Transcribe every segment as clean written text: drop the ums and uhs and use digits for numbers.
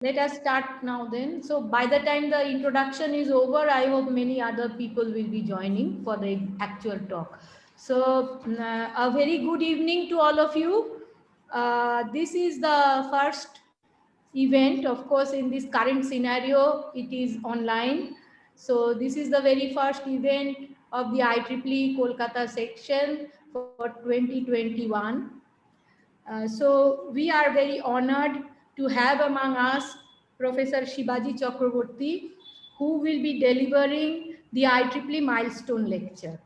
Let us start now then. So by the time the introduction is over, I hope many other people will be joining for the actual talk. So a very good evening to all of you. This is the first event. Of course, in this current scenario, it is online. So this is the very first event of the IEEE Kolkata section for 2021. So we are very honored to have among us Professor Sivaji Chakravorti, who will be delivering the IEEE Milestone lecture.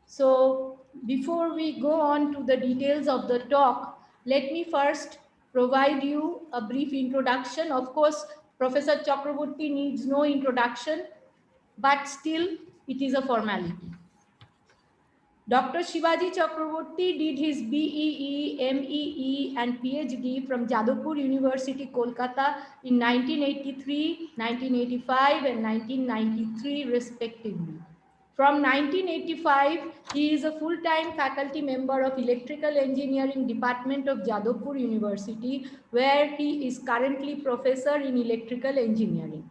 So before we go on to the details of the talk, let me first provide you a brief introduction. Of course, Professor Chakravorti needs no introduction, but still it is a formality. Dr. Sivaji Chakravorti did his BEE, MEE and PhD from Jadavpur University, Kolkata in 1983, 1985 and 1993 respectively. From 1985, he is a full-time faculty member of Electrical Engineering Department of Jadavpur University, where he is currently professor in Electrical Engineering.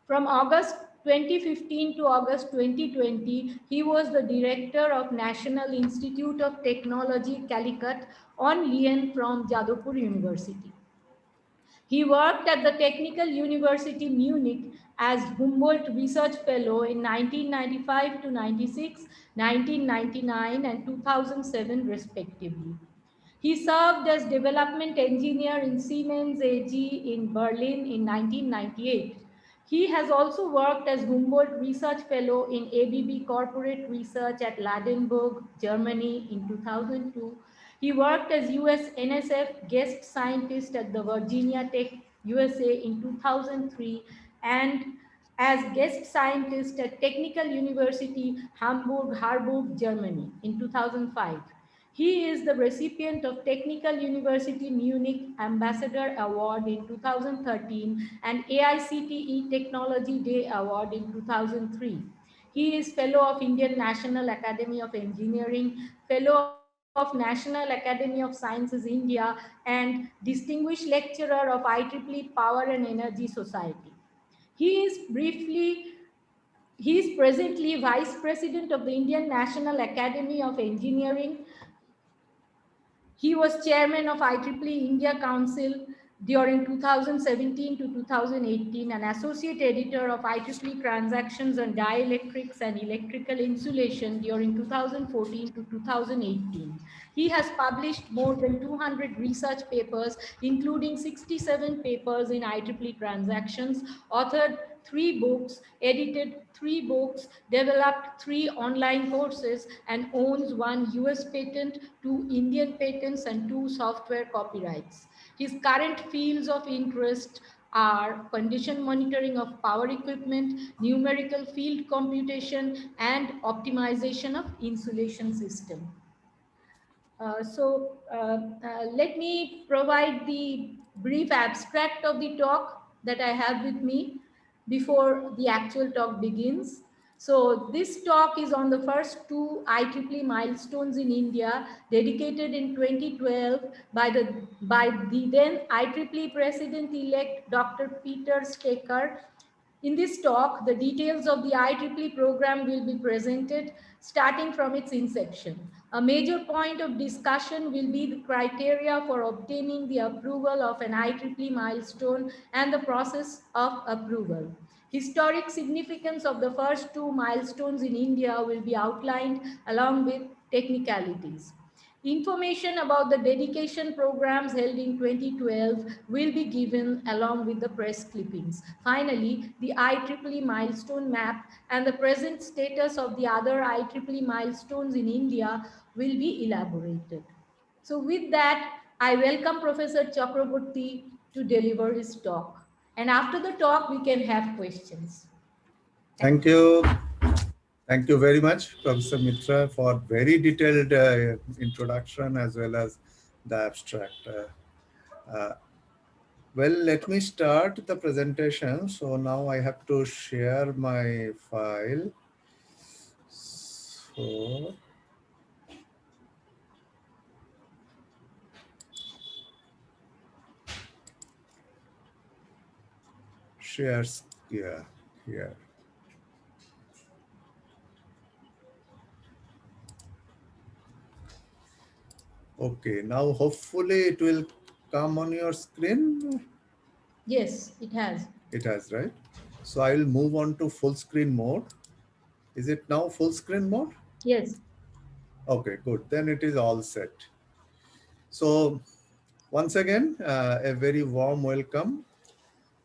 From August 2015 to August 2020, he was the director of National Institute of Technology, Calicut, on lien from Jadavpur University. He worked at the Technical University Munich as Humboldt Research Fellow in 1995 to 96, 1999 and 2007 respectively. He served as development engineer in Siemens AG in Berlin in 1998. He has also worked as Humboldt Research Fellow in ABB Corporate Research at Ladenburg, Germany in 2002. He worked as US NSF guest scientist at the Virginia Tech, USA in 2003 and as guest scientist at Technical University Hamburg-Harburg, Germany in 2005. He is the recipient of Technical University Munich Ambassador Award in 2013 and AICTE Technology Day Award in 2003. He is Fellow of Indian National Academy of Engineering, Fellow of National Academy of Sciences India, and Distinguished Lecturer of IEEE Power and Energy Society. He is presently Vice President of the Indian National Academy of Engineering. He was chairman of IEEE India Council during 2017 to 2018 and associate editor of IEEE Transactions on Dielectrics and Electrical Insulation during 2014 to 2018. He has published more than 200 research papers, including 67 papers in IEEE Transactions, authored 3 books, edited 3 books, developed 3 online courses, and owns 1 US patent, 2 Indian patents, and 2 software copyrights. His current fields of interest are condition monitoring of power equipment, numerical field computation, and optimization of insulation system. Let me provide the brief abstract of the talk that I have with me before the actual talk begins. So this talk is on the first 2 IEEE milestones in India, dedicated in 2012 by the then IEEE President-elect Dr. Peter Stecker. In this talk, the details of the IEEE program will be presented starting from its inception. A major point of discussion will be the criteria for obtaining the approval of an IEEE milestone and the process of approval. Historic significance of the first 2 milestones in India will be outlined along with technicalities. Information about the dedication programs held in 2012 will be given along with the press clippings. Finally, the IEEE milestone map and the present status of the other IEEE milestones in India will be elaborated. So with that, I welcome Professor Chakravorti to deliver his talk. And after the talk, we can have questions. Thank you. Thank you very much, Professor Mitra, for very detailed introduction as well as the abstract. Well, let me start the presentation. So now I have to share my file. So shares. Yeah, here. Okay, now hopefully it will come on your screen. Yes, it has. It has, right? So I will move on to full screen mode. Is it now full screen mode? Yes. Okay, good. Then it is all set. So once again, a very warm welcome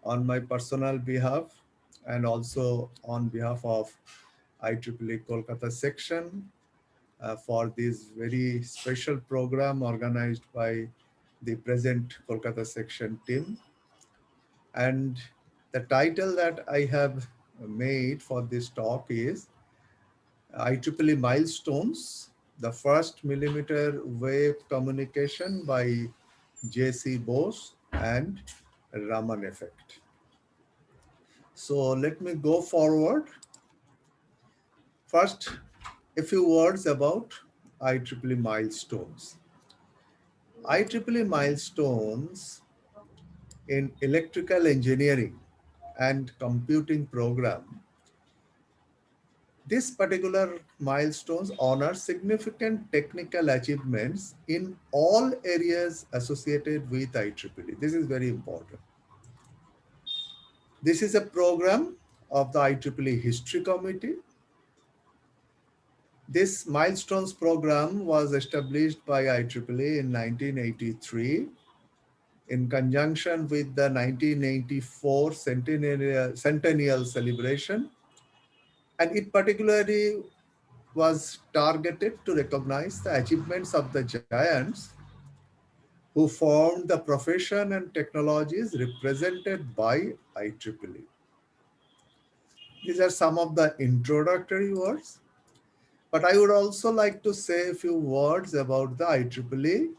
on my personal behalf and also on behalf of IEEE Kolkata section for this very special program organized by the present Kolkata section team. And the title that I have made for this talk is IEEE Milestones, the first millimeter wave communication by J.C. Bose and Raman effect. So let me go forward. First, a few words about IEEE milestones. IEEE milestones in electrical engineering and computing program. This particular milestones honor significant technical achievements in all areas associated with IEEE. This is very important. This is a program of the IEEE History Committee. This milestones program was established by IEEE in 1983 in conjunction with the 1984 centennial celebration, and it particularly was targeted to recognize the achievements of the giants who formed the profession and technologies represented by IEEE. These are some of the introductory words, but I would also like to say a few words about the IEEE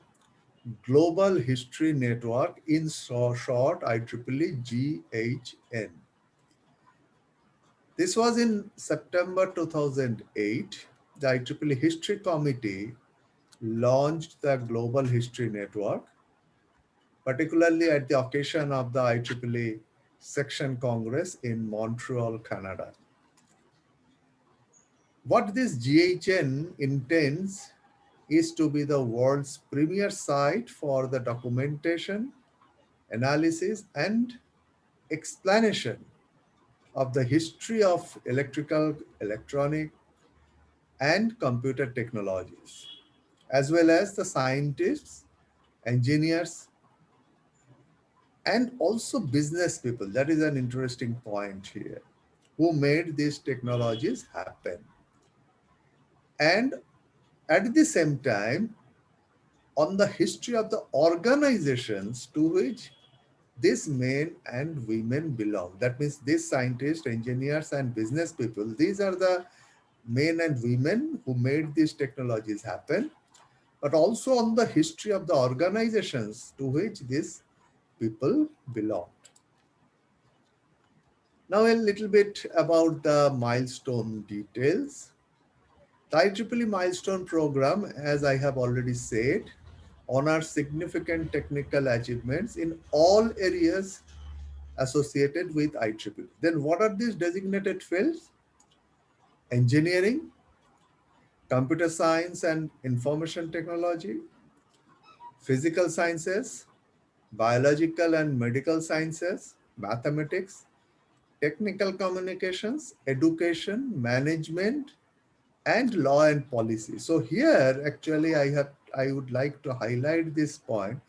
Global History Network, in short IEEE GHN. This was in September 2008. The IEEE History Committee launched the Global History Network, particularly at the occasion of the IEEE Section Congress in Montreal, Canada. What this GHN intends is to be the world's premier site for the documentation, analysis, and explanation of the history of electrical, electronic, and computer technologies, as well as the scientists, engineers, and also business people. That is an interesting point here, who made these technologies happen. And at the same time, on the history of the organizations to which these men and women belong. That means these scientists, engineers, and business people, these are the men and women who made these technologies happen, but also on the history of the organizations to which these people belong. Now a little bit about the milestone details. The IEEE milestone program, as I have already said, honors significant technical achievements in all areas associated with IEEE. Then what are these designated fields? Engineering, computer science and information technology, physical sciences, biological and medical sciences, mathematics, technical communications, education, management, and law and policy. So here actually I would like to highlight this point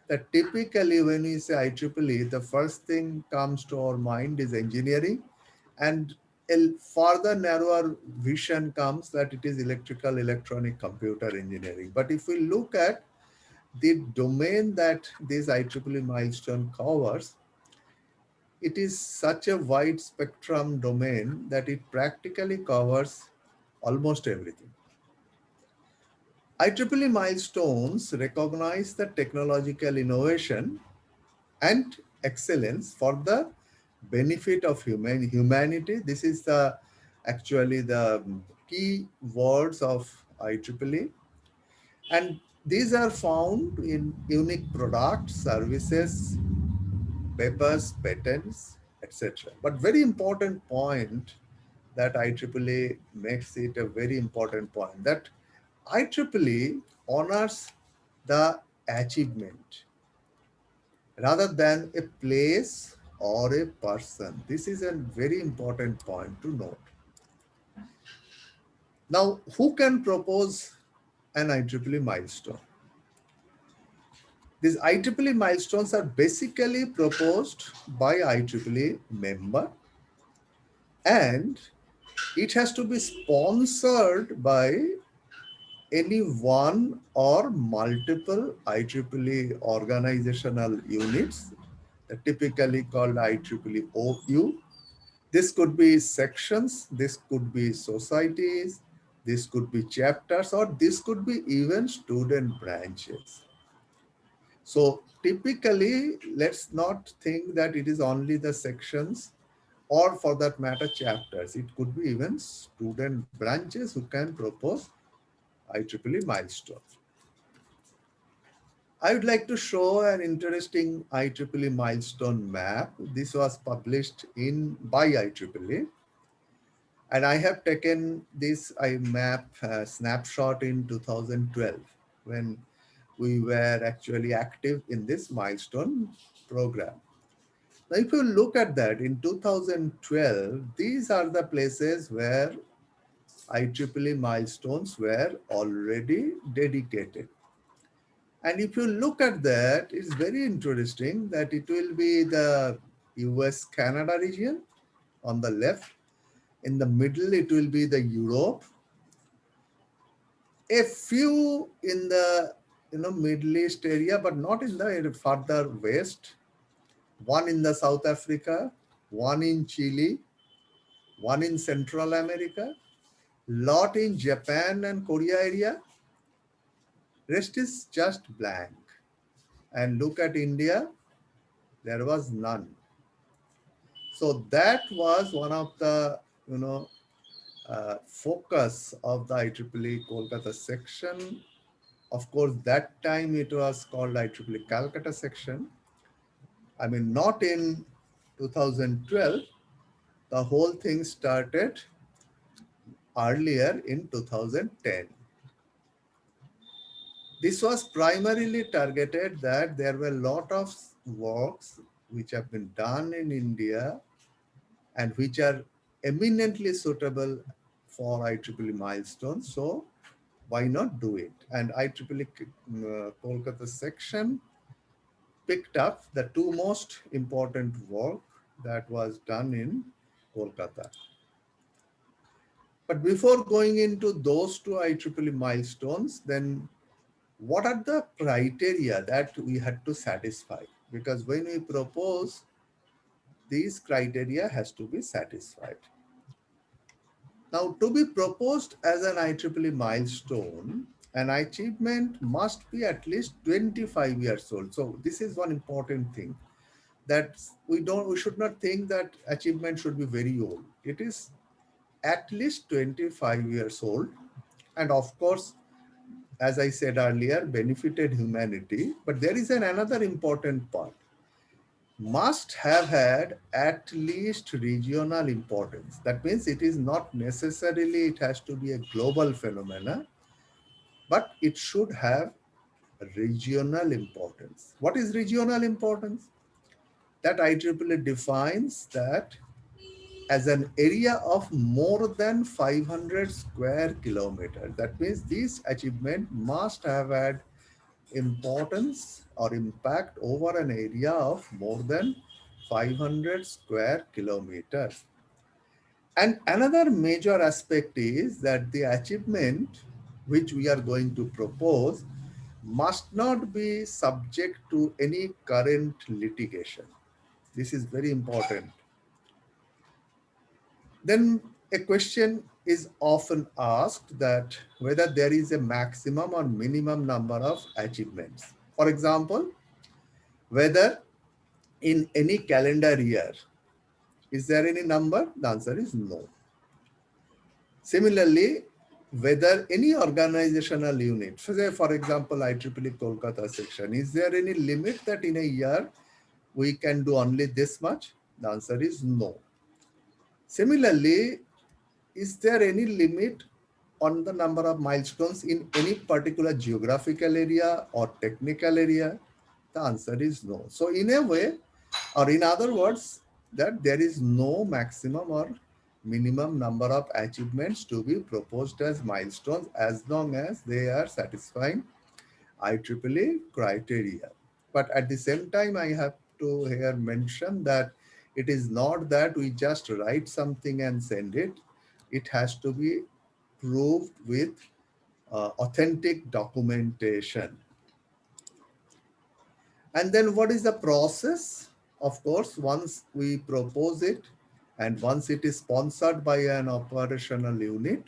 that typically when we say IEEE, the first thing comes to our mind is engineering, and a further narrower vision comes that it is electrical, electronic, computer engineering. But if we look at the domain that this IEEE milestone covers, it is such a wide spectrum domain that it practically covers almost everything. IEEE milestones recognize the technological innovation and excellence for the benefit of humanity. This is the actually the key words of IEEE. And these are found in unique products, services, papers, patents, etc. But very important point that IEEE makes it a very important point, that IEEE honors the achievement rather than a place or a person. This is a very important point to note. Now, who can propose an IEEE milestone? These IEEE milestones are basically proposed by IEEE member, and it has to be sponsored by any one or multiple IEEE organizational units, typically called IEEE OU. This could be sections, this could be societies, this could be chapters, or this could be even student branches. So typically, let's not think that it is only the sections or for that matter chapters. It could be even student branches who can propose IEEE milestones. I would like to show an interesting IEEE milestone map. This was published by IEEE, and I have taken this map snapshot in 2012 when we were actually active in this milestone program. Now, if you look at that in 2012, these are the places where IEEE milestones were already dedicated. And if you look at that, it's very interesting that it will be the US Canada region on the left. In the middle, it will be the Europe. A few in the Middle East area, but not in the further west. One in the South Africa, one in Chile, one in Central America, lot in Japan and Korea area. Rest is just blank. And look at India, there was none. So that was one of the focus of the IEEE Kolkata section. Of course, that time it was called IEEE Calcutta section. I mean, not in 2012. The whole thing started earlier in 2010. This was primarily targeted that there were a lot of works which have been done in India and which are eminently suitable for IEEE milestones. So why not do it? And IEEE Kolkata section picked up the two most important work that was done in Kolkata. But before going into those two IEEE milestones, then what are the criteria that we had to satisfy? Because when we propose, these criteria has to be satisfied. Now, to be proposed as an IEEE milestone, an achievement must be at least 25 years old. So this is one important thing, that we should not think that achievement should be very old. It is at least 25 years old. And of course, as I said earlier, benefited humanity. But there is another important part. Must have had at least regional importance. That means it is not necessarily, it has to be a global phenomena, but it should have regional importance. What is regional importance? That IEEE defines that as an area of more than 500 square kilometers. That means this achievement must have had importance or impact over an area of more than 500 square kilometers. And another major aspect is that the achievement which we are going to propose must not be subject to any current litigation. This is very important. Then a question is often asked that whether there is a maximum or minimum number of achievements. For example, whether in any calendar year, is there any number? The answer is no. Similarly, whether any organizational unit, say for example, IEEE Kolkata section, is there any limit that in a year we can do only this much? The answer is no. Similarly, is there any limit on the number of milestones in any particular geographical area or technical area? The answer is no. So in a way, or in other words, that there is no maximum or minimum number of achievements to be proposed as milestones as long as they are satisfying IEEE criteria. But at the same time, I have to here mention that it is not that we just write something and send it. It has to be proved with authentic documentation. And then what is the process? Of course, once we propose it and once it is sponsored by an operational unit,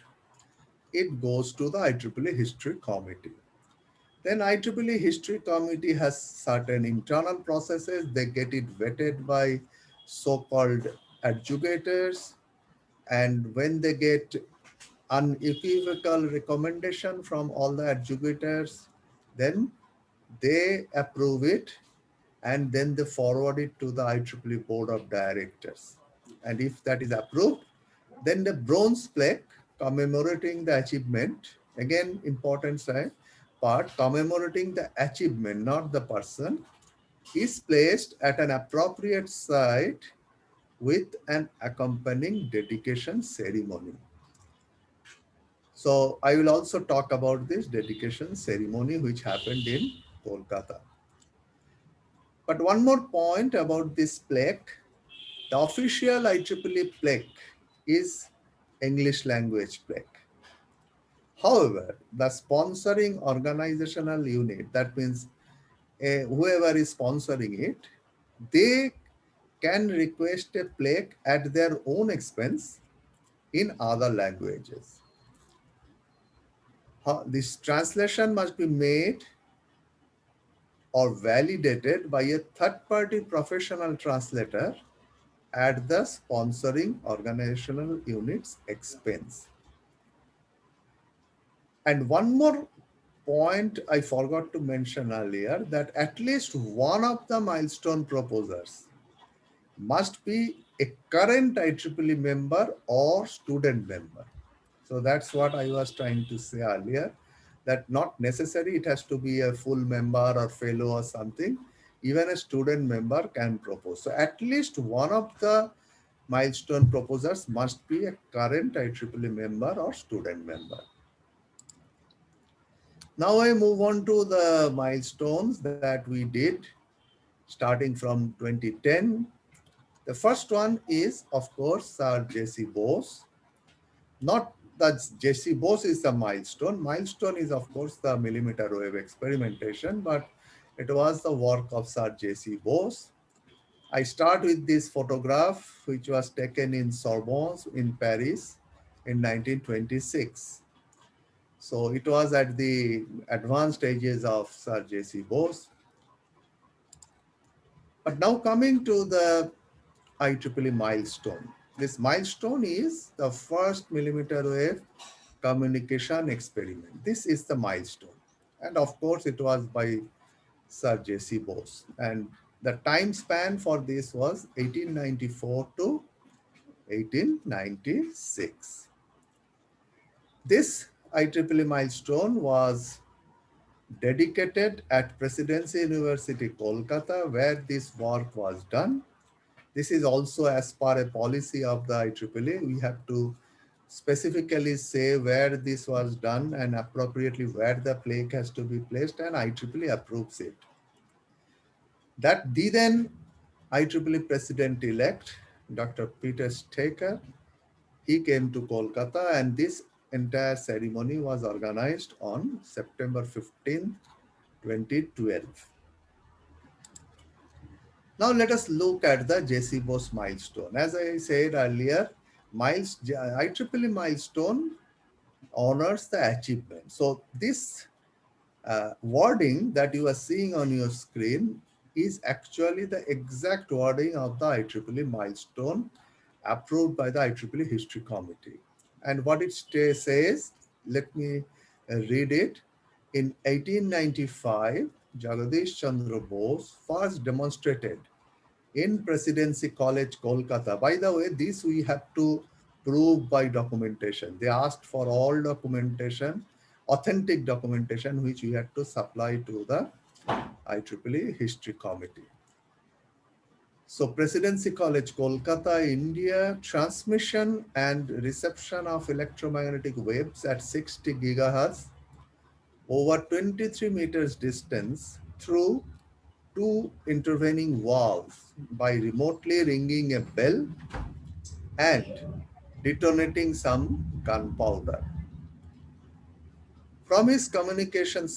it goes to the IEEE History Committee. Then IEEE History Committee has certain internal processes. They get it vetted by so-called adjudicators. And when they get unequivocal recommendation from all the adjudicators, then they approve it and then they forward it to the IEEE Board of Directors. And if that is approved, then the bronze plaque commemorating the achievement, again important part, commemorating the achievement, not the person, is placed at an appropriate site with an accompanying dedication ceremony. So I will also talk about this dedication ceremony which happened in Kolkata. But one more point about this plaque, the official IEEE plaque is English language plaque. However, the sponsoring organizational unit, that means whoever is sponsoring it, they can request a plaque at their own expense in other languages. This translation must be made or validated by a third-party professional translator at the sponsoring organizational unit's expense. And one more point I forgot to mention earlier, that at least one of the milestone proposers must be a current IEEE member or student member. So that's what I was trying to say earlier, that not necessary it has to be a full member or fellow or something. Even a student member can propose. So at least one of the milestone proposers must be a current IEEE member or student member. Now I move on to the milestones that we did starting from 2010. The first one is, of course, Sir J.C. Bose. Not that J.C. Bose is the milestone. Milestone is, of course, the millimeter wave experimentation, but it was the work of Sir J.C. Bose. I start with this photograph, which was taken in Sorbonne in Paris in 1926. So it was at the advanced stages of Sir J.C. Bose. But now coming to the IEEE milestone. This milestone is the first millimeter wave communication experiment. This is the milestone. And of course, it was by Sir J.C. Bose. And the time span for this was 1894 to 1896. This IEEE milestone was dedicated at Presidency University, Kolkata, where this work was done. This is also as per a policy of the IEEE. We have to specifically say where this was done and appropriately where the plaque has to be placed, and IEEE approves it. That the then IEEE President-elect, Dr. Peter Staker, he came to Kolkata, and this entire ceremony was organized on September 15, 2012. Now let us look at the J.C. Bose milestone. As I said earlier, IEEE milestone honors the achievement. So this wording that you are seeing on your screen is actually the exact wording of the IEEE milestone approved by the IEEE History Committee. And what it says, let me read it. In 1895, Jagadish Chandra Bose first demonstrated in Presidency College, Kolkata. By the way, this we have to prove by documentation. They asked for all documentation, authentic documentation, which we had to supply to the IEEE History Committee. So Presidency College, Kolkata, India, transmission and reception of electromagnetic waves at 60 gigahertz over 23 meters distance through two intervening valves by remotely ringing a bell and detonating some gunpowder. For his communication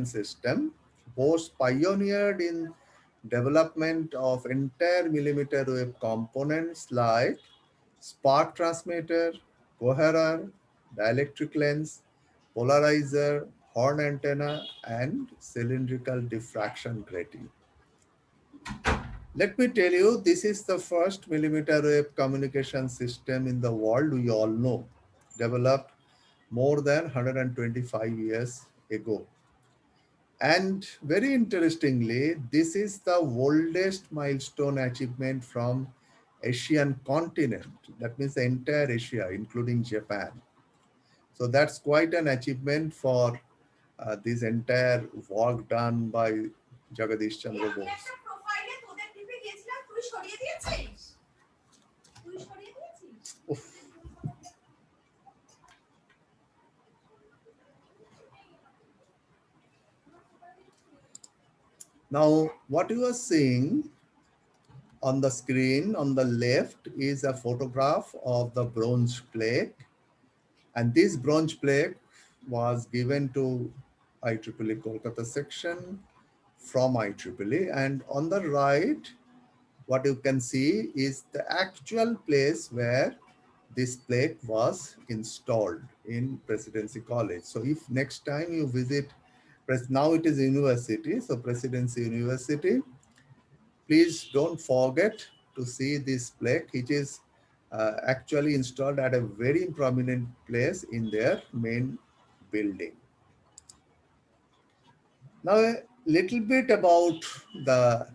system, Bose pioneered in development of entire millimeter wave components like spark transmitter, coherer, dielectric lens, polarizer, horn antenna, and cylindrical diffraction grating. Let me tell you, this is the first millimeter wave communication system in the world we all know, developed more than 125 years ago. And very interestingly, this is the oldest milestone achievement from Asian continent. That means the entire Asia, including Japan. So that's quite an achievement for this entire work done by Jagadish Chandra Bose. Oof. Now, what you are seeing on the screen on the left is a photograph of the bronze plate. And this bronze plate was given to IEEE Kolkata section from IEEE. And on the right, what you can see is the actual place where this plate was installed in Presidency College. So if next time you visit, now it is university, so Presidency University, please don't forget to see this plaque, which is actually installed at a very prominent place in their main building. Now, a little bit about the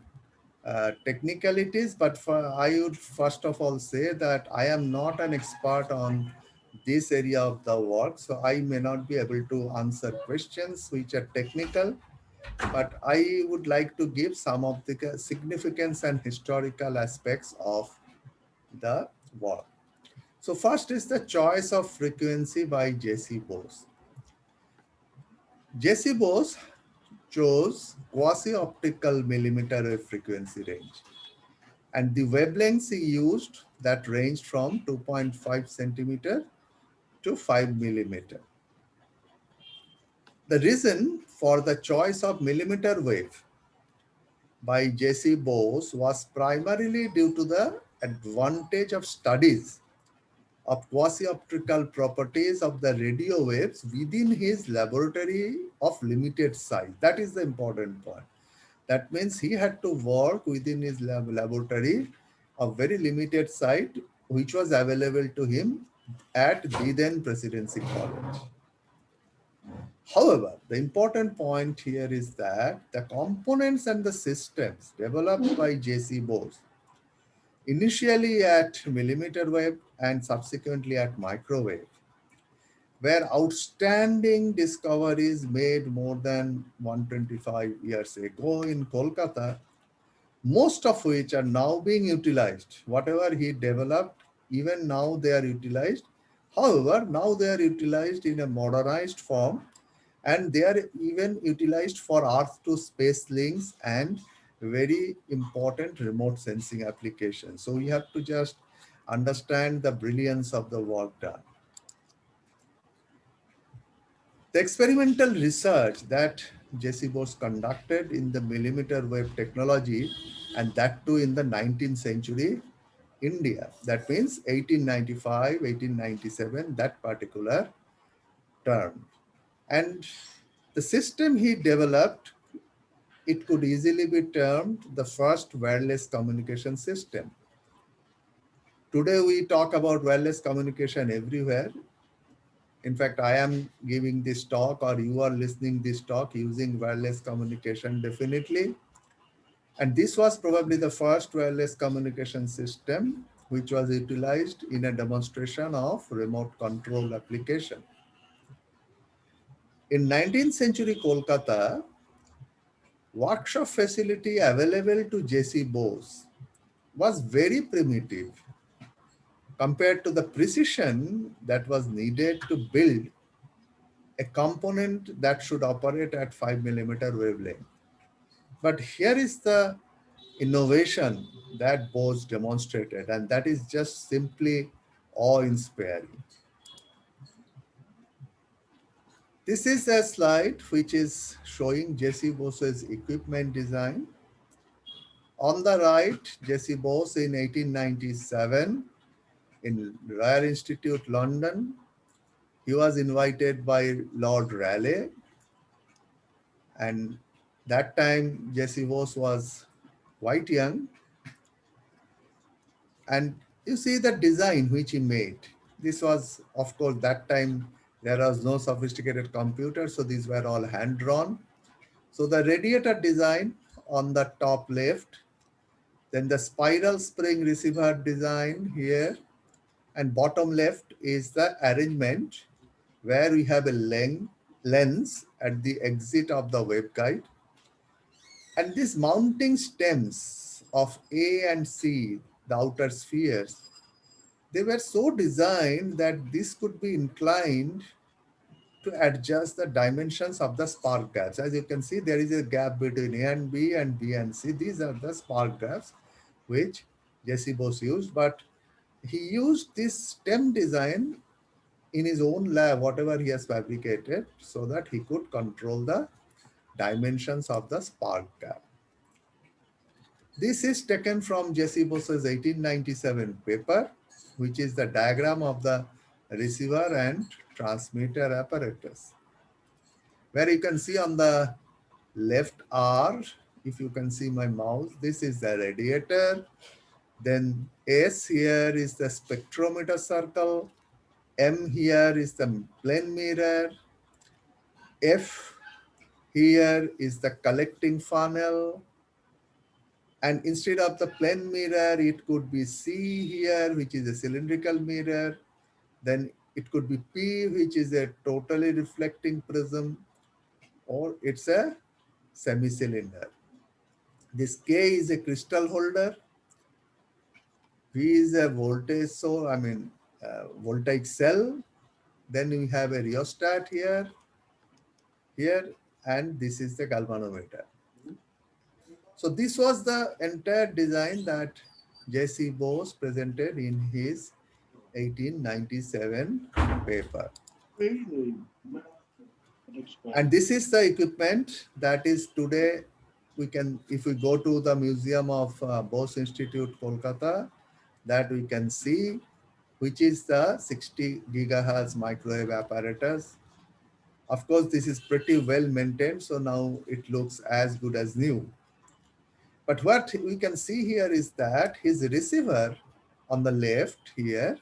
technicalities, but I would first of all say that I am not an expert on this area of the work, so I may not be able to answer questions which are technical, but I would like to give some of the significance and historical aspects of the work. So first is the choice of frequency by J.C. Bose. J.C. Bose chose quasi-optical millimeter wave frequency range, and the wavelengths he used that ranged from 2.5 centimeter to 5 millimeter. The reason for the choice of millimeter wave by J.C. Bose was primarily due to the advantage of studies of quasi-optical properties of the radio waves within his laboratory of limited size. That is the important point. That means he had to work within his laboratory of very limited size, which was available to him at the then Presidency College. However, the important point here is that the components and the systems developed by J.C. Bose, initially at millimeter wave and subsequently at microwave, were outstanding discoveries made more than 125 years ago in Kolkata, most of which are now being utilized. Whatever he developed, even now they are utilized. However, now they are utilized in a modernized form, and they are even utilized for Earth to space links and very important remote sensing applications. So we have to just understand the brilliance of the work done. The experimental research that J.C. Bose conducted in the millimeter wave technology, and that too in the 19th century India, that means 1895, 1897, that particular term. And the system he developed, it could easily be termed the first wireless communication system. Today we talk about wireless communication everywhere. In fact, I am giving this talk or you are listening this talk using wireless communication definitely. And this was probably the first wireless communication system which was utilized in a demonstration of remote control application. In 19th century Kolkata, workshop facility available to J.C. Bose was very primitive compared to the precision that was needed to build a component that should operate at 5 millimeter wavelength. But here is the innovation that Bose demonstrated, and that is just simply awe-inspiring. This is a slide which is showing J.C. Bose's equipment design. On the right, J.C. Bose in 1897 in Royal Institute, London. He was invited by Lord Raleigh, and that time J.C. Bose was quite young. And you see the design which he made. This was, of course, that time there was no sophisticated computer, so these were all hand drawn. So the radiator design on the top left, then the spiral spring receiver design here, and bottom left is the arrangement where we have a lens at the exit of the waveguide. And these mounting stems of A and C, the outer spheres, they were so designed that this could be inclined to adjust the dimensions of the spark gaps. As you can see, there is a gap between A and B and B and C. These are the spark gaps which J.C. Bose used, but he used this stem design in his own lab, whatever he has fabricated, so that he could control the dimensions of the spark gap. This is taken from J.C. Bose's 1897 paper, which is the diagram of the receiver and transmitter apparatus, where you can see on the left R, if you can see my mouse, this is the radiator. Then S here is the spectrometer circle. M here is the plane mirror. F here is the collecting funnel. And instead of the plane mirror, it could be C here, which is a cylindrical mirror. Then it could be P, which is a totally reflecting prism, or it's a semi-cylinder. This K is a crystal holder. V is a voltage, so voltaic cell. Then we have a rheostat here, and this is the galvanometer. So this was the entire design that J.C. Bose presented in his 1897 paper. And this is the equipment that is today, if we go to the Museum of Bose Institute, Kolkata, that we can see, which is the 60 gigahertz microwave apparatus. Of course, this is pretty well maintained, so now it looks as good as new. But what we can see here is that his receiver on the left here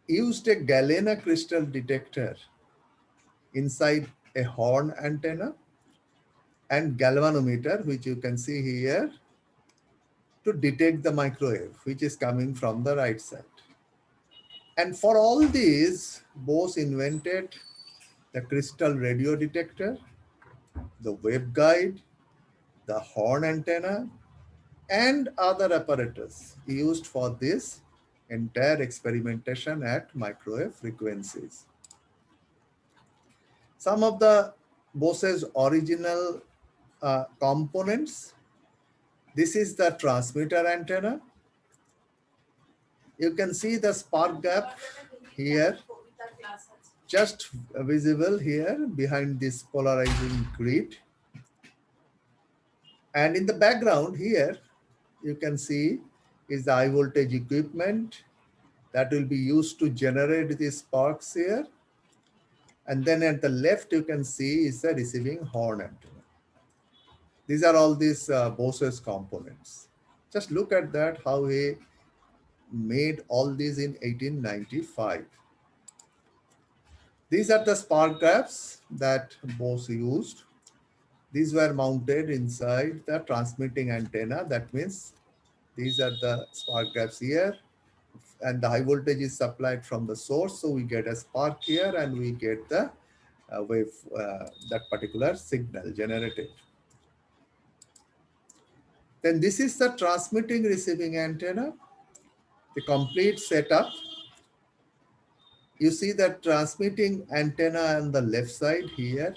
used a galena crystal detector inside a horn antenna and galvanometer, which you can see here, to detect the microwave, which is coming from the right side. And for all these, Bose invented the crystal radio detector, the waveguide, the horn antenna, and other apparatus used for this entire experimentation at microwave frequencies. Some of the Bose's original components. This is the transmitter antenna. You can see the spark gap here, just visible here behind this polarizing grid. And in the background here, you can see is the high voltage equipment that will be used to generate these sparks here. And then at the left, you can see is the receiving horn antenna. These are all these Bose's components. Just look at that, how he made all these in 1895. These are the spark gaps that Bose used. These were mounted inside the transmitting antenna. That means these are the spark gaps here, and the high voltage is supplied from the source. So we get a spark here and we get the wave, that particular signal generated. Then this is the transmitting receiving antenna, the complete setup. You see that transmitting antenna on the left side here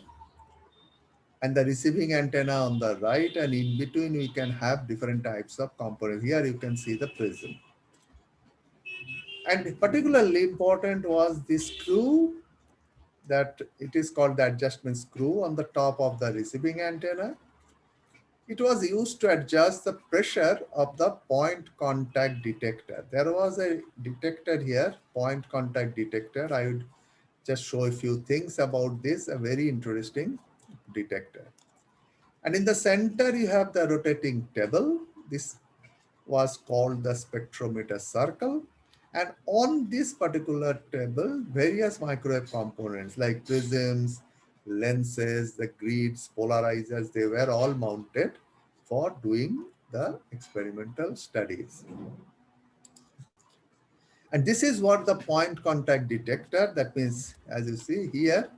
and the receiving antenna on the right, and in between we can have different types of components. Here you can see the prism. And particularly important was this screw, that it is called the adjustment screw on the top of the receiving antenna. It was used to adjust the pressure of the point contact detector. There was a detector here, point contact detector. I would just show a few things about this, a very interesting detector. And in the center, you have the rotating table. This was called the spectrometer circle. And on this particular table, various microwave components like prisms, lenses, the grids, polarizers, they were all mounted for doing the experimental studies. And this is what the point contact detector, that means, as you see here,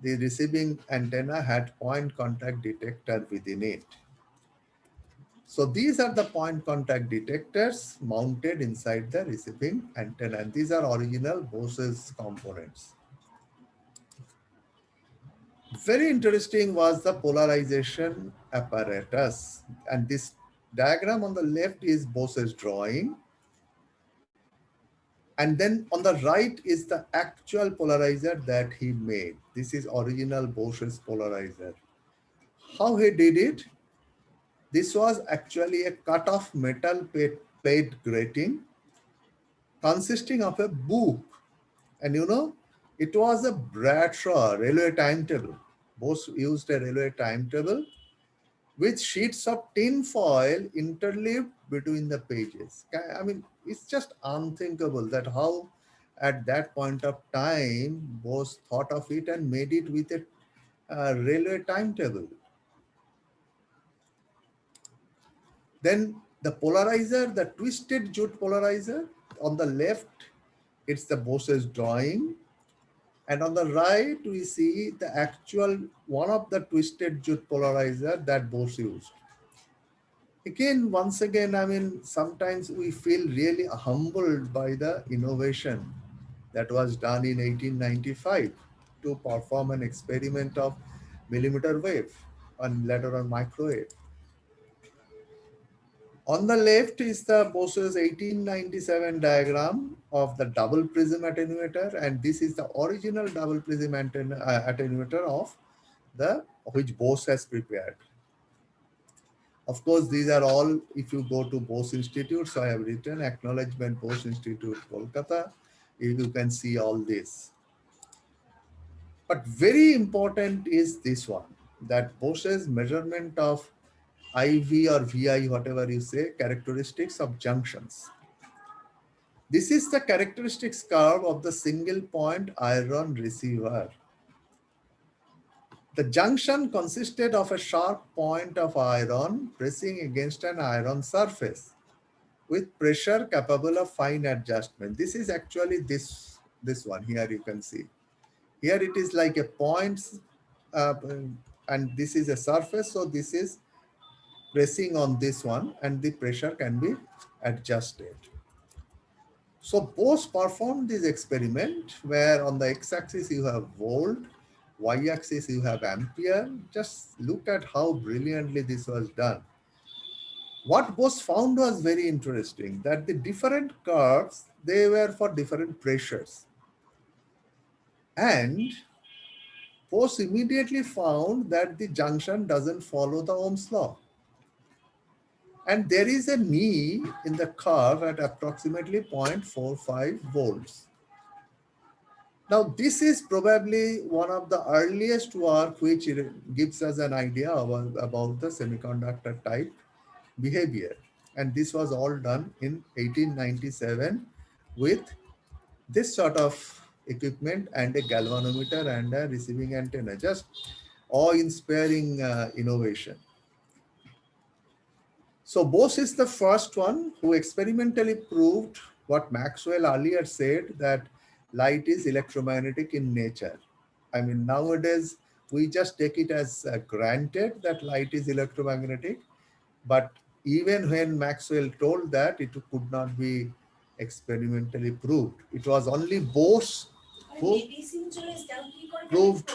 the receiving antenna had point contact detector within it. So these are the point contact detectors mounted inside the receiving antenna. And these are original Bose's components. Very interesting was the polarization apparatus. And this diagram on the left is Bose's drawing. And then on the right is the actual polarizer that he made. This is original Bose's polarizer. How he did it? This was actually a cut-off metal plate grating consisting of a book. And you know, it was a Bradshaw railway timetable. Bose used a railway timetable with sheets of tin foil interleaved between the pages. I mean, it's just unthinkable that how at that point of time Bose thought of it and made it with a railway timetable. Then the polarizer, the twisted jute polarizer on the left, it's the Bose's drawing. And on the right, we see the actual one of the twisted jute polarizer that Bose used. Again, once again, I mean, sometimes we feel really humbled by the innovation that was done in 1895 to perform an experiment of millimeter wave and later on microwave. On the left is the Bose's 1897 diagram of the double prism attenuator, and this is the original double prism attenuator of the which Bose has prepared. Of course, these are all, if you go to Bose Institute, so I have written acknowledgement Bose Institute, Kolkata, you can see all this. But very important is this one, that Bose's measurement of IV or VI, whatever you say, characteristics of junctions. This is the characteristics curve of the single point iron receiver. The junction consisted of a sharp point of iron pressing against an iron surface with pressure capable of fine adjustment. This is actually this one here, you can see. Here it is like a point, uh, and this is a surface. So this is pressing on this one and the pressure can be adjusted. So Bose performed this experiment where on the x-axis you have volt, y-axis you have ampere. Just look at how brilliantly this was done. What Bose found was very interesting, that the different curves, they were for different pressures. And Bose immediately found that the junction doesn't follow the Ohm's law. And there is a knee in the curve at approximately 0.45 volts. Now, this is probably one of the earliest work which gives us an idea about the semiconductor type behavior. And this was all done in 1897 with this sort of equipment and a galvanometer and a receiving antenna. Just awe-inspiring innovation. So Bose is the first one who experimentally proved what Maxwell earlier said, that light is electromagnetic in nature. I mean, nowadays we just take it as granted that light is electromagnetic, but even when Maxwell told that, it could not be experimentally proved. It was only Bose who proved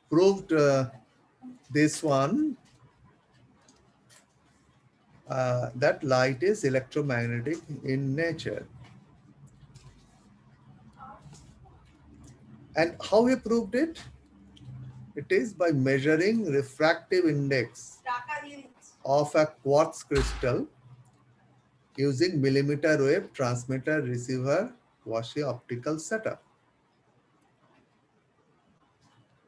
proved this one, that light is electromagnetic in nature. And how he proved it? It is by measuring refractive index of a quartz crystal using millimeter wave transmitter receiver Washi optical setup.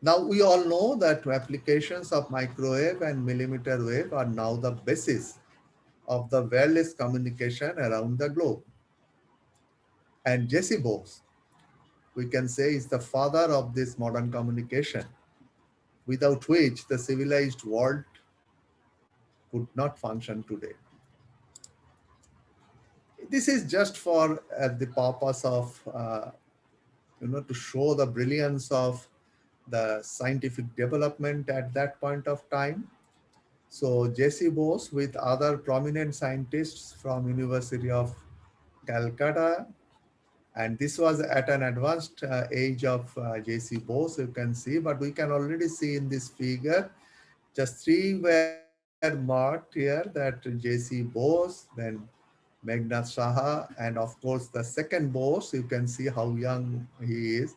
Now we all know that applications of microwave and millimeter wave are now the basis of the wireless communication around the globe. And Jesse Bose, we can say, is the father of this modern communication, without which the civilized world could not function today. This is just for the purpose of to show the brilliance of the scientific development at that point of time. So Jesse Bose with other prominent scientists from University of Calcutta, and this was at an advanced age of J.C. Bose, you can see, but we can already see in this figure, just three were marked here, that J.C. Bose, then Meghnad Saha, and of course the second Bose, you can see how young he is.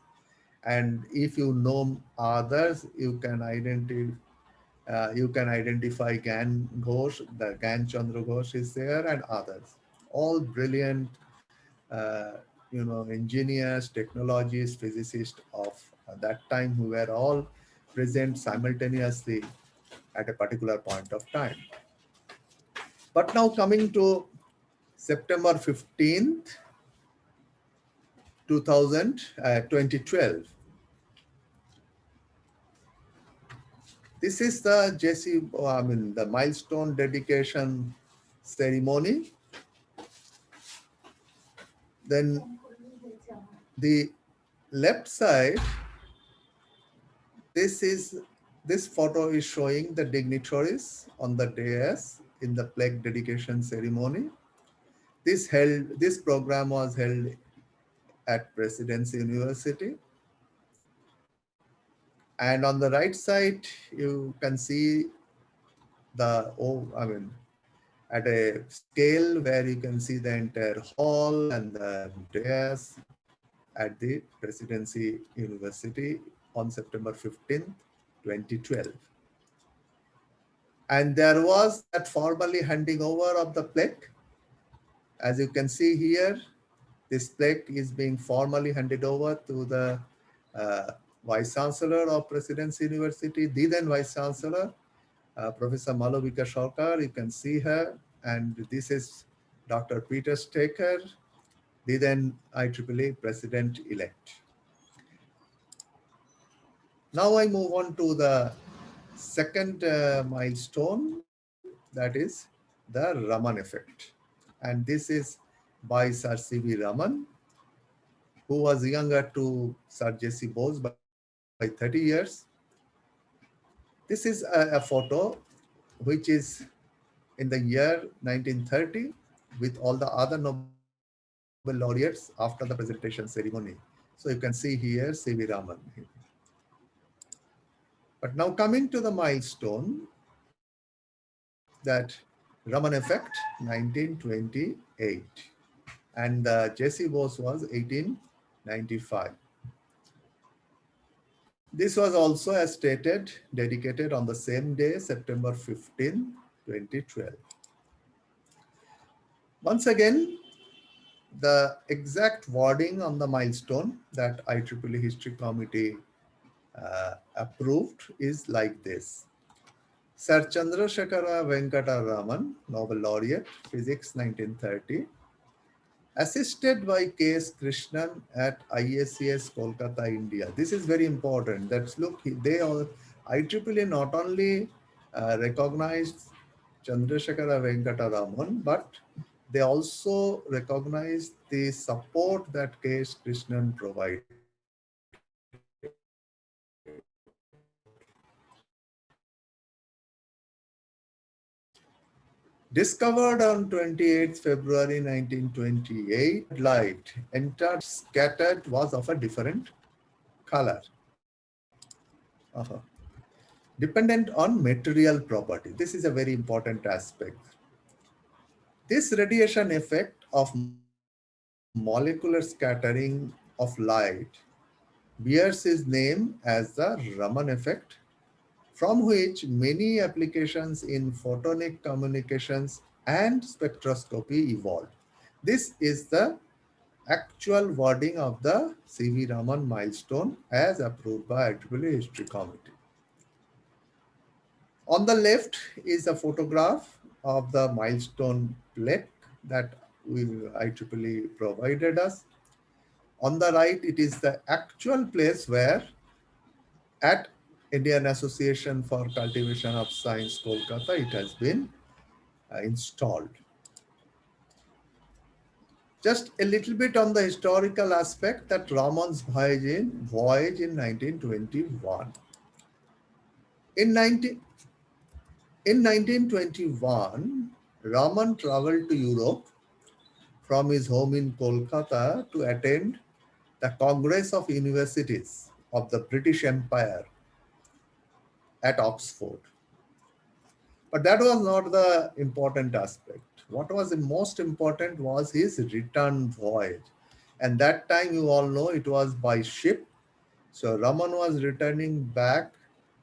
And if you know others, you can identify Gan Ghosh, the Gan Chandra Ghosh is there, and others. All brilliant, uh, engineers, technologists, physicists of that time, who were all present simultaneously at a particular point of time. But now coming to September 15th, 2012. This is the the milestone dedication ceremony. Then the left side, this photo is showing the dignitaries on the dais in the plaque dedication ceremony. This program was held at Presidency University. And on the right side, you can see at a scale where you can see the entire hall and the dais at the Presidency University on September 15th, 2012. And there was that formally handing over of the plaque. As you can see here, this plaque is being formally handed over to the Vice Chancellor of Presidency University, the then Vice Chancellor, Professor Malavika Sarkar. You can see her. And this is Dr. Peter Staker, the then IEEE President-elect. Now I move on to the second milestone, that is the Raman effect. And this is by Sir C.V. Raman, who was younger to Sir J.C. Bose by 30 years. This is a photo which is in the year 1930 with all the other Nobel laureates after the presentation ceremony. So you can see here C.V. Raman. But now coming to the milestone, that Raman effect 1928. And J.C. Bose was 1895. This was also, as stated, dedicated on the same day, September 15, 2012. Once again, the exact wording on the milestone that IEEE History Committee approved is like this. Sir Chandrasekhara Venkata Raman, Nobel Laureate, Physics 1930, assisted by K.S. Krishnan at ISCS Kolkata, India. This is very important. That's look, they all IEEE not only recognized Chandrasekhara Venkata Raman, but they also recognized the support that K.S. Krishnan provided. Discovered on 28th February 1928, light entered scattered was of a different color, dependent on material property. This is a very important aspect. This radiation effect of molecular scattering of light bears his name as the Raman effect, from which many applications in photonic communications and spectroscopy evolved. This is the actual wording of the C.V. Raman milestone as approved by IEEE History Committee. On the left is a photograph of the milestone plaque that IEEE provided us. On the right, it is the actual place where at Indian Association for Cultivation of Science, Kolkata, it has been installed. Just a little bit on the historical aspect that Raman's voyage in 1921. In 1921, Raman traveled to Europe from his home in Kolkata to attend the Congress of Universities of the British Empire at Oxford. But that was not the important aspect. What was the most important was his return voyage. And that time, you all know, it was by ship. So Raman was returning back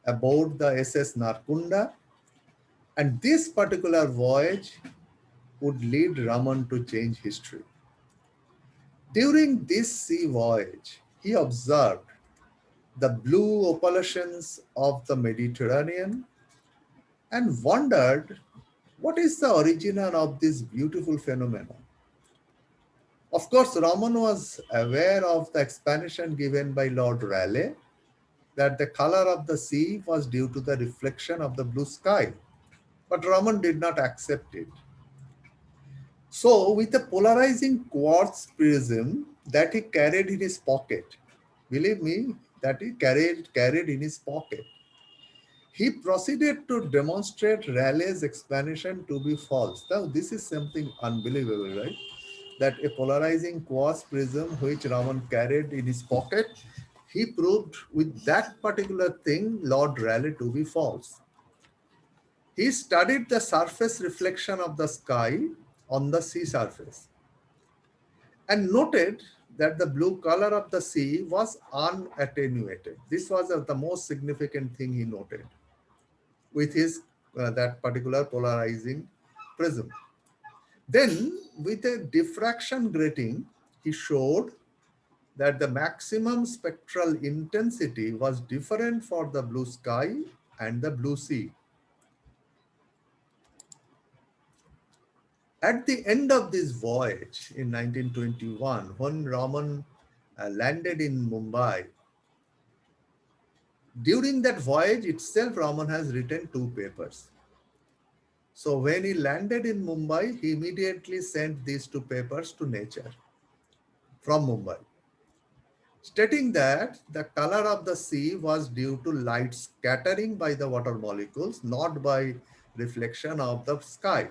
aboard the SS Narkunda. And this particular voyage would lead Raman to change history. During this sea voyage, he observed the blue opalations of the Mediterranean and wondered what is the origin of this beautiful phenomenon. Of course, Raman was aware of the explanation given by Lord Rayleigh that the color of the sea was due to the reflection of the blue sky. But Raman did not accept it. So, with a polarizing quartz prism that he carried in his pocket, believe me, that he carried in his pocket, he proceeded to demonstrate Rayleigh's explanation to be false. Now, this is something unbelievable, right? That a polarizing quartz prism which Raman carried in his pocket, he proved with that particular thing Lord Rayleigh to be false. He studied the surface reflection of the sky on the sea surface and noted that the blue color of the sea was unattenuated. This was the most significant thing he noted with his that particular polarizing prism. Then, with a diffraction grating, he showed that the maximum spectral intensity was different for the blue sky and the blue sea. At the end of this voyage in 1921, when Raman landed in Mumbai, during that voyage itself, Raman has written 2 papers. So when he landed in Mumbai, he immediately sent these 2 papers to Nature from Mumbai, stating that the color of the sea was due to light scattering by the water molecules, not by reflection of the sky.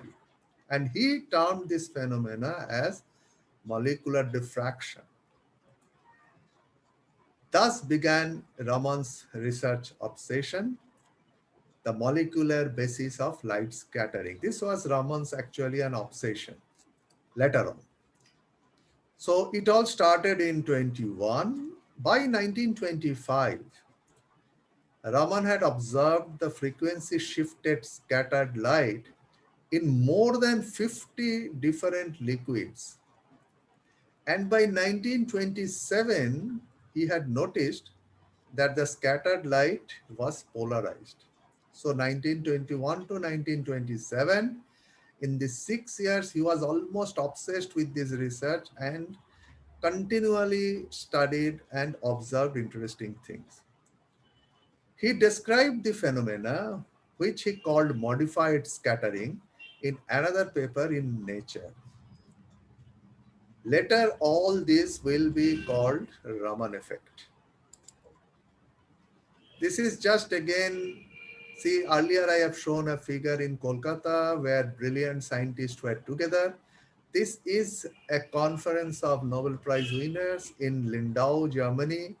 And he termed this phenomena as molecular diffraction. Thus began Raman's research obsession, the molecular basis of light scattering. This was Raman's actually an obsession later on. So it all started in 21. By 1925, Raman had observed the frequency shifted scattered light in more than 50 different liquids. And by 1927, he had noticed that the scattered light was polarized. So 1921 to 1927, In these 6 years, he was almost obsessed with this research and continually studied and observed interesting things. He described the phenomena, which he called modified scattering, in another paper in Nature. Later, all this will be called Raman effect. This is just again, see, earlier I have shown a figure in Kolkata where brilliant scientists were together. This is a conference of Nobel Prize winners in Lindau, Germany,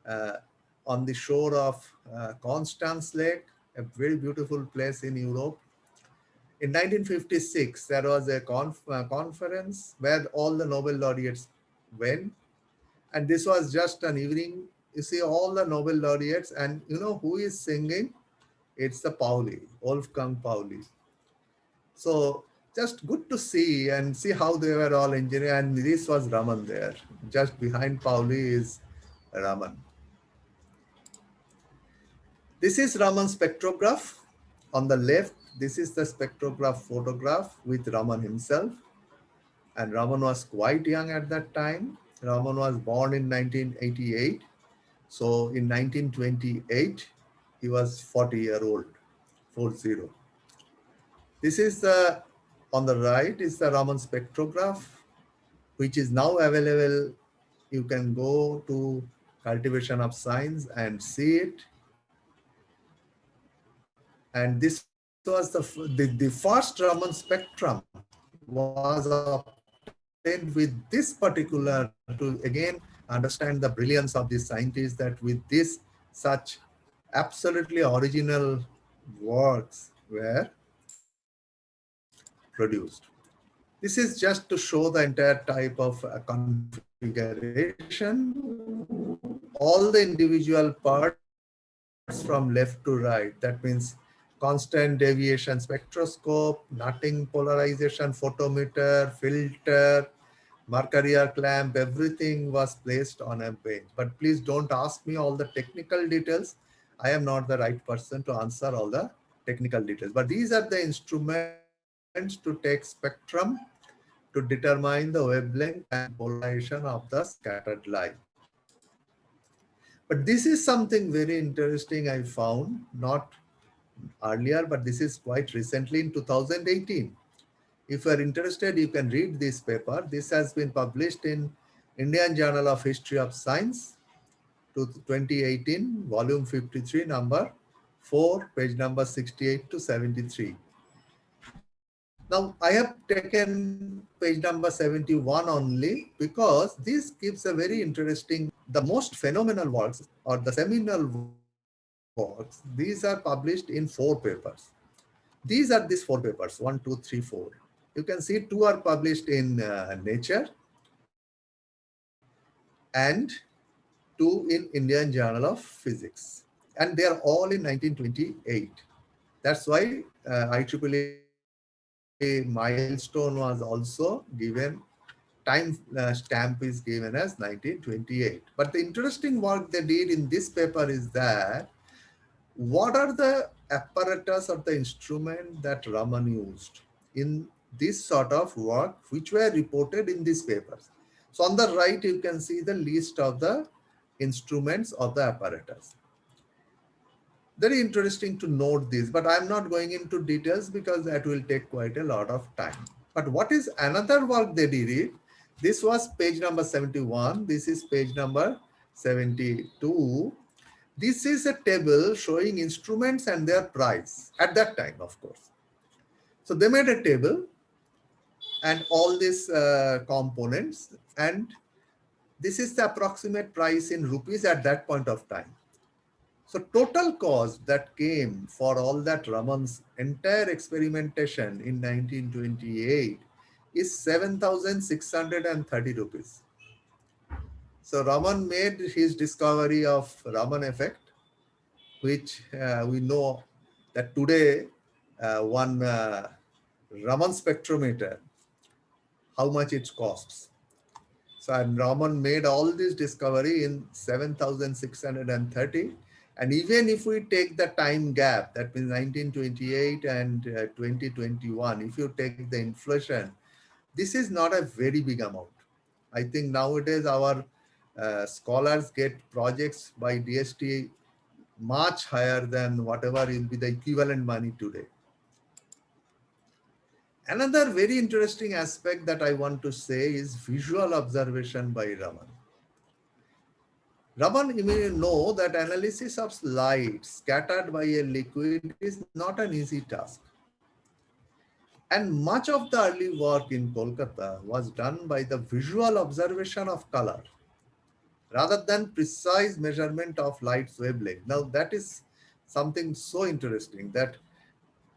uh, on the shore of Constance Lake, a very beautiful place in Europe. In 1956, there was a conference where all the Nobel laureates went, and this was just an evening. You see all the Nobel laureates, and you know who is singing? It's the Pauli, Wolfgang Pauli. So just good to see and see how they were all engineers. And this was Raman there. Just behind Pauli is Raman. This is Raman's spectrograph. On the left, this is the spectrograph photograph with Raman himself. And Raman was quite young at that time. Raman was born in 1988. So in 1928, he was 40-year-old, 40. This is the, on the right is the Raman spectrograph, which is now available. You can go to Cultivation of Science and see it. And this was the first Raman spectrum was obtained with this particular to again understand the brilliance of these scientists, that with this such absolutely original works were produced. This is just to show the entire type of configuration. All the individual parts from left to right. That means constant deviation spectroscope, nutting polarization photometer, filter, Mercurial clamp, everything was placed on a bench. But please don't ask me all the technical details. I am not the right person to answer all the technical details. But these are the instruments to take spectrum to determine the wavelength and polarization of the scattered light. But this is something very interesting I found, not earlier, but this is quite recently in 2018. If you are interested, you can read this paper. This has been published in Indian Journal of History of Science, to 2018, volume 53, number 4, page number 68 to 73. Now, I have taken page number 71 only because this gives a very interesting, the most phenomenal works or the seminal works, these are published in 4 papers. These are these 4 papers, 1, 2, 3, 4. You can see 2 are published in Nature and 2 in Indian Journal of Physics. And they are all in 1928. That's why IEEE milestone was also given, time stamp is given as 1928. But the interesting work they did in this paper is that what are the apparatus or the instrument that Raman used in this sort of work, which were reported in these papers. So on the right, you can see the list of the instruments of the apparatus. Very interesting to note this, but I'm not going into details because that will take quite a lot of time. But what is another work they did it? This was page number 71. This is page number 72. This is a table showing instruments and their price at that time, of course. So they made a table and all these components, and this is the approximate price in rupees at that point of time. So total cost that came for all that Raman's entire experimentation in 1928 is 7,630 rupees. So Raman made his discovery of Raman effect, which we know that today one Raman spectrometer, how much it costs. So and Raman made all this discovery in 7,630. And even if we take the time gap, that means 1928 and 2021, if you take the inflation, this is not a very big amount. I think nowadays our scholars get projects by DST much higher than whatever will be the equivalent money today. Another very interesting aspect that I want to say is visual observation by Raman. Raman, you may know that analysis of light scattered by a liquid is not an easy task. And much of the early work in Kolkata was done by the visual observation of color rather than precise measurement of light's wavelength. Now that is something so interesting, that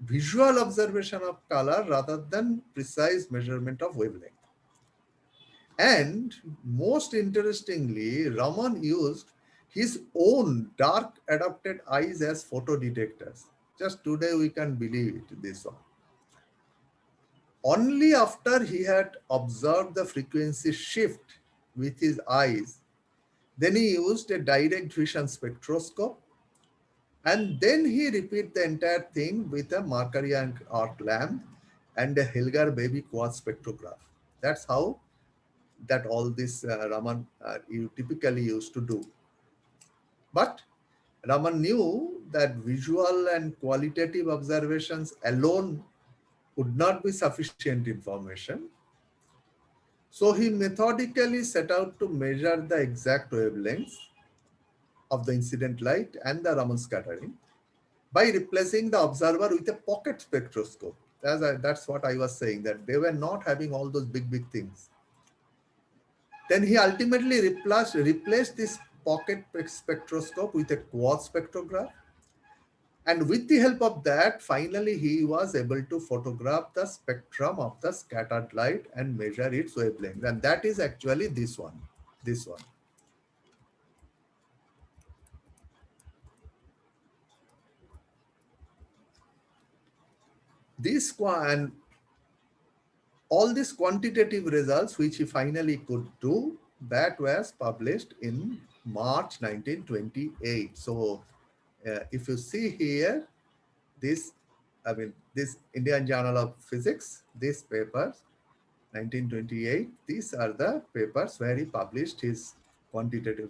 visual observation of color rather than precise measurement of wavelength. And most interestingly, Raman used his own dark adapted eyes as photo detectors. Just today we can believe it, this one. Only after he had observed the frequency shift with his eyes, then he used a direct vision spectroscope, and then he repeat the entire thing with a mercury arc lamp and a Hilger baby quartz spectrograph. That's how that all this Raman you typically used to do. But Raman knew that visual and qualitative observations alone would not be sufficient information. So he methodically set out to measure the exact wavelengths of the incident light and the Raman scattering by replacing the observer with a pocket spectroscope. That's what I was saying, that they were not having all those big things. Then he ultimately replaced this pocket spectroscope with a quartz spectrograph. And with the help of that, finally he was able to photograph the spectrum of the scattered light and measure its wavelength. And that is actually this one. This one. And all these quantitative results which he finally could do, that was published in March 1928. So if you see here, this Indian Journal of Physics, these papers, 1928, these are the papers where he published his quantitative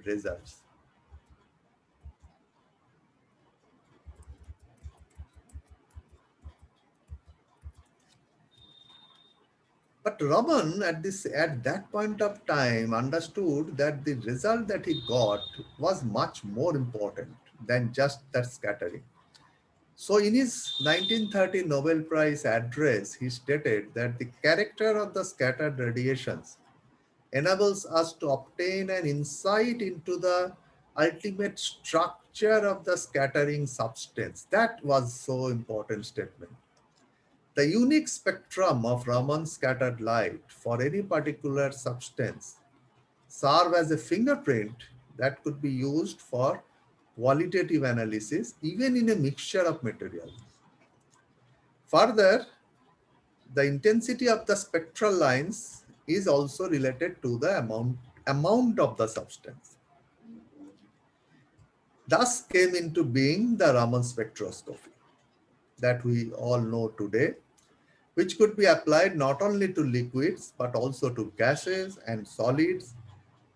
results. But Raman at that point of time understood that the result that he got was much more important than just that scattering. So in his 1930 Nobel Prize address, he stated that the character of the scattered radiations enables us to obtain an insight into the ultimate structure of the scattering substance. That was so important statement. The unique spectrum of Raman scattered light for any particular substance serve as a fingerprint that could be used for qualitative analysis even in a mixture of materials. Further, the intensity of the spectral lines is also related to the amount of the substance. Thus came into being the Raman spectroscopy that we all know today, which could be applied not only to liquids but also to gases and solids,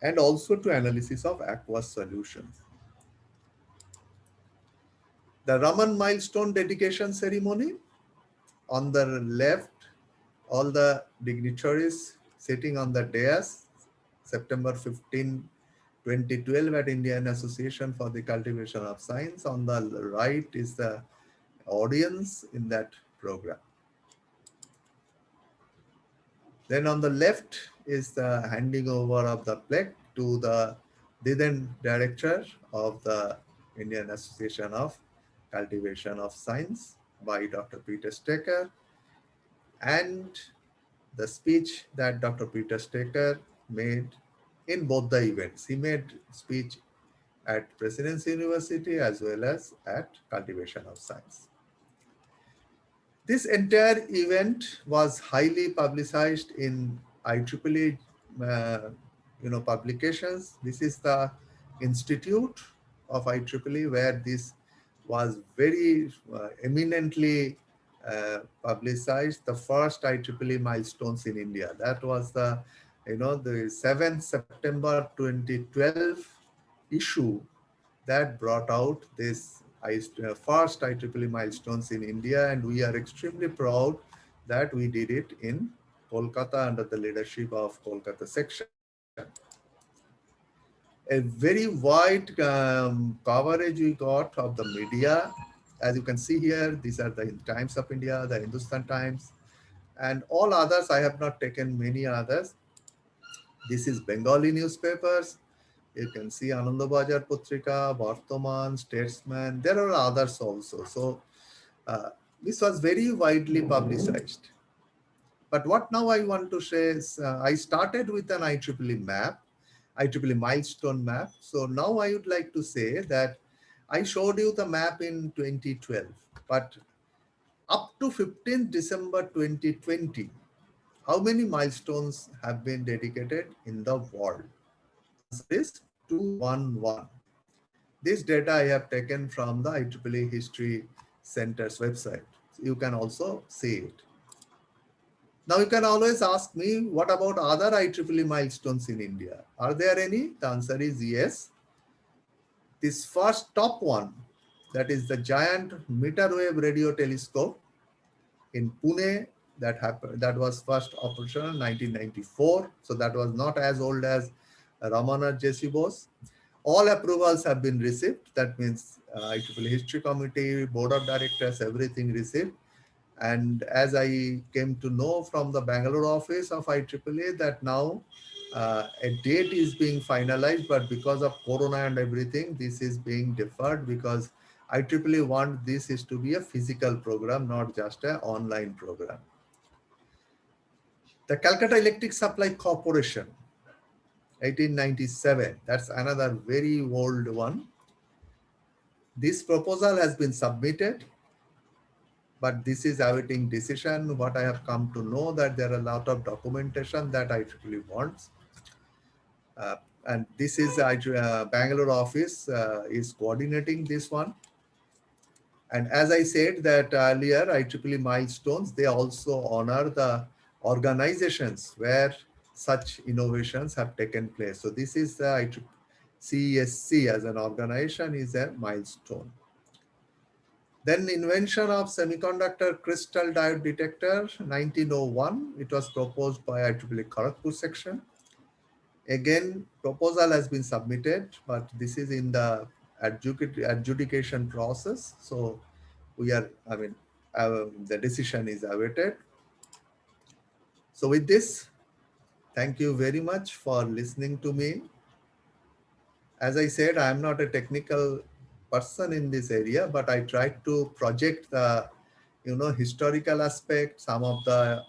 and also to analysis of aqueous solutions. The Raman milestone dedication ceremony, on the left, all the dignitaries sitting on the dais, September 15, 2012 at Indian Association for the Cultivation of Science. On the right is the audience in that program. Then on the left is the handing over of the plaque to the then director of the Indian Association of Cultivation of Science by Dr. Peter Stecker, and the speech that Dr. Peter Stecker made in both the events. He made speech at Presidency University as well as at Cultivation of Science. This entire event was highly publicized in IEEE publications. This is the institute of IEEE, where this was very eminently publicized, the first IEEE milestones in India. That was the 7th September 2012 issue that brought out this first IEEE milestones in India, and we are extremely proud that we did it in Kolkata under the leadership of Kolkata section. A very wide coverage we got of the media. As you can see here, these are the Times of India, the Hindustan Times, and all others. I have not taken many others. This is Bengali newspapers. You can see Anandabajar Putrika, Bartaman, Statesman. There are others also. So this was very widely publicized. But what now I want to say is I started with an IEEE map, IEEE milestone map. So now I would like to say that I showed you the map in 2012, but up to 15th December 2020, how many milestones have been dedicated in the world? The answer is 211. This data I have taken from the IEEE History Center's website. You can also see it. Now you can always ask me, what about other IEEE milestones in India? Are there any? The answer is yes. This first top one, that is the giant meter wave radio telescope in Pune, that was first operational 1994. So that was not as old as Ramana J.C. Bose. All approvals have been received. That means IEEE History Committee, Board of Directors, everything received. And as I came to know from the Bangalore office of IEEE that now a date is being finalized, but because of Corona and everything, this is being deferred because IEEE want this is to be a physical program, not just an online program. The Calcutta Electric Supply Corporation, 1897, that's another very old one. This proposal has been submitted, but this is awaiting decision. What I have come to know that there are a lot of documentation that IEEE wants. And this is Bangalore office is coordinating this one. And as I said that earlier, IEEE milestones, they also honor the organizations where such innovations have taken place. So this is the IEEE CESC as an organization is a milestone. Then invention of semiconductor crystal diode detector, 1901. It was proposed by IEEE Kharagpur section. Again, proposal has been submitted, but this is in the adjudication process. So we are, the decision is awaited. So with this, thank you very much for listening to me. As I said, I am not a technical person in this area, but I tried to project the historical aspect, some of the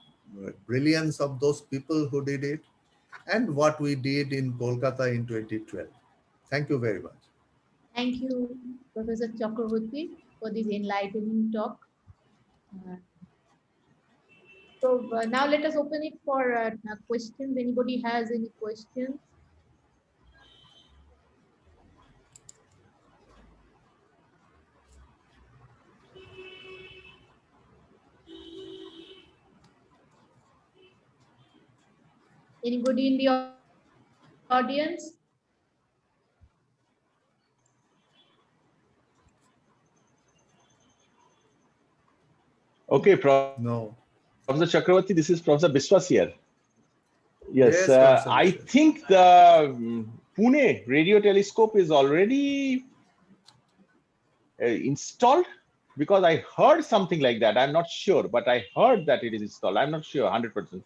brilliance of those people who did it, and what we did in Kolkata in 2012. Thank you very much. Thank you, Professor Chakravorti, for this enlightening talk. So now let us open it for questions. Anybody has any questions? Anybody in the audience? Okay, Professor No. Chakravorti, this is Professor Biswas here. Yes, Yes, I think the Pune radio telescope is already installed because I heard something like that. I'm not sure, but I heard that it is installed. I'm not sure 100%.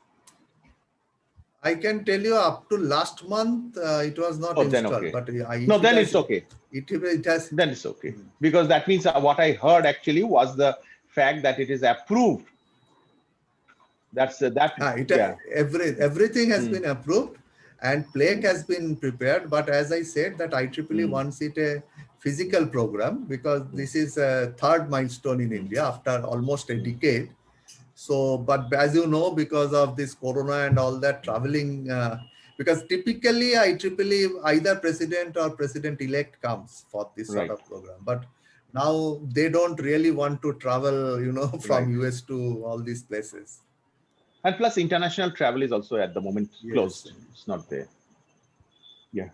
I can tell you up to last month it was not installed, then okay. but No, then it's okay. It has. Then it's okay because that means what I heard actually was the fact that it is approved. That's everything has been approved and plaque has been prepared. But as I said, that IEEE wants it a physical program because this is a third milestone in India after almost a decade. So, but as you know, because of this Corona and all that, traveling because typically IEEE either president or president-elect comes for this sort Right. of program, but now they don't really want to travel, from Right. US to all these places. And plus, international travel is also at the moment Yes. closed. It's not there. Yeah.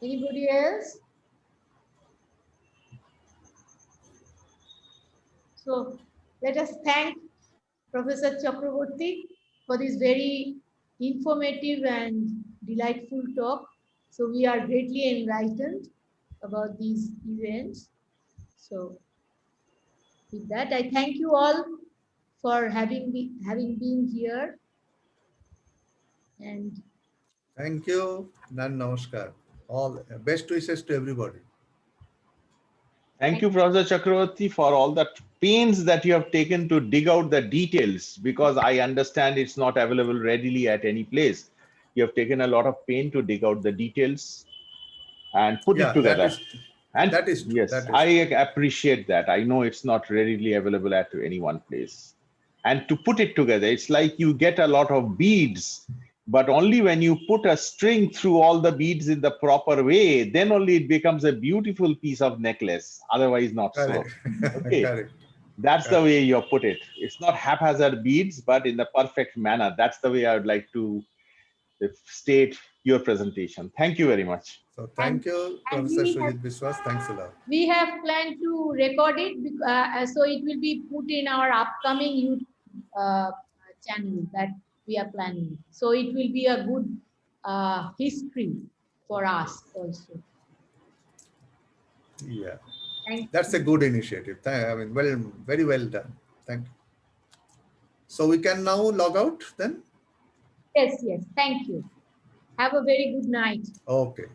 Anybody else? So let us thank Professor Chakravorti for this very informative and delightful talk. So we are greatly enlightened about these events. So with that, I thank you all for having been here. And Thank you. Namaskar. All best wishes to everybody. Thank you, Professor Chakravorti, for all the pains that you have taken to dig out the details, because I understand it's not available readily at any place. You have taken a lot of pain to dig out the details and put it Yeah, together. And that is true. yes, That is I true. appreciate that. I know it's not readily available at any one place. And to put it together, it's like you get a lot of beads, but only when you put a string through all the beads in the proper way, then only it becomes a beautiful piece of necklace. Otherwise, not so. Correct. Okay. Correct. That's the Correct. way you put it. It's not haphazard beads, but in the perfect manner. That's the way I would like to state your presentation. Thank you very much. So and thank you, and Professor Sujit Biswas. Thanks a lot. we have planned to record it, so it will be put in our upcoming YouTube channel that we are planning. So it will be a good history for us also. Yeah, Thank that's a you. good initiative. I mean, well, very well done. Thank you. So we can now log out then? Yes, yes. Thank you. Have a very good night. Okay.